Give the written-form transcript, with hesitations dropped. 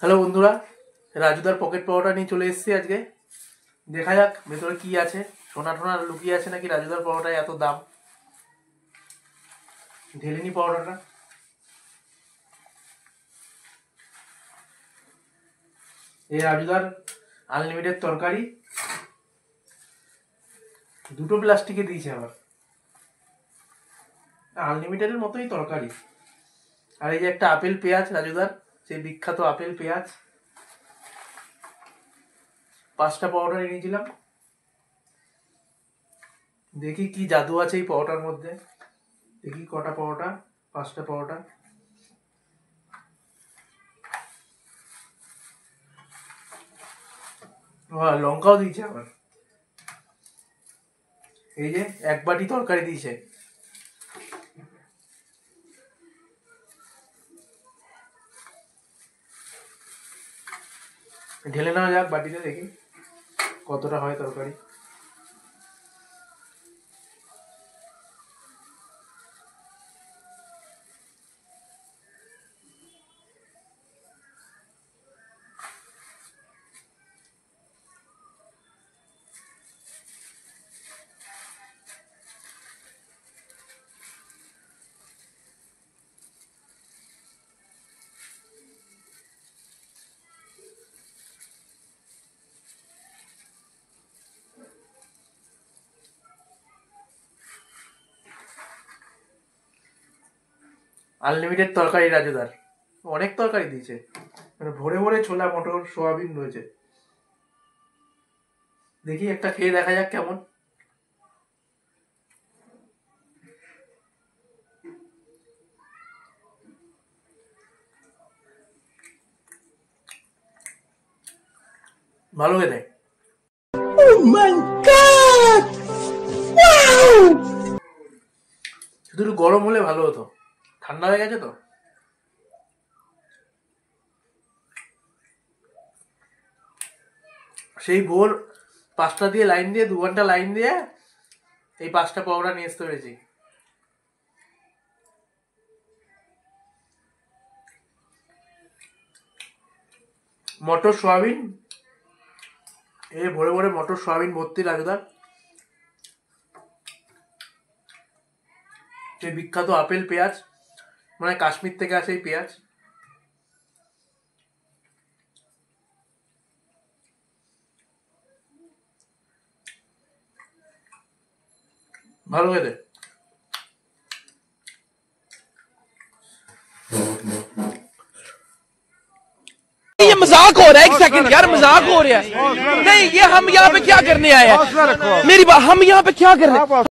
Hello বন্ধুরা, রাজুদার pocket পাওয়াটা নিয়ে চলে এসেছি আজকে। দেখা যাক ভেতরে কি আছে, সোনা টোনা লুকিয়ে আছে নাকি রাজুদার পাওয়াটায় এত দাম। ঢেলেনি পাওয়াটা। এই রাজুদার আনলিমিটেড তরকারি, দুটো প্লাস্টিকে দিয়েছে আবার। আনলিমিটেডের মতোই তরকারি। আর এই যে একটা আপেল পেঁয়াজ, রাজুদার সেই বিখ্যাত আপেল পেঁয়াজ। 5টা পাউডার এনেছিলাম। দেখি কি জাদু আছে এই পাউডার মধ্যে। দেখি কটা পাউডার, 5টা পাউডার। লঙ্কাও দিয়েছে আবার। এই যে 1 বাটি তরকারি দিয়েছে। ঢেলে নেওয়া যাক বাটিতে, দেখি কতটা হয় তরকারি। আনলিমিটেড তরকারি রাজুদার, অনেক তরকারি দিয়েছে। মানে ভরে ভরে ছোলা, মটর, সোয়াবিন রয়েছে। দেখি একটা খেয়ে দেখা যাক কেমন। ভালো খেতে। শুধু একটু গরম হলে ভালো হতো, ঠান্ডা হয়ে গেছে তো। সেই ভোর 5টা দিয়ে লাইন দিয়ে, 2 ঘন্টা লাইন দিয়ে এই 5টা পাউডার নিয়ে আসতে পেরেছি। মটর সোয়াবিন, এই ভরে ভরে মটর সোয়াবিন ভর্তি রাজুদার। সেই বিখ্যাত আপেল পেঁয়াজ, মানে কাশ্মীর থেকে আসে এই পেঁয়াজ। ভালো খেতে। ये मजाक हो रहा है, 1 सेकंड यार, मजाक हो रहा है। नहीं, ये हम यहाँ पे क्या करने आए हैं? मेरी बात, हम यहाँ पे क्या कर रहे हैं?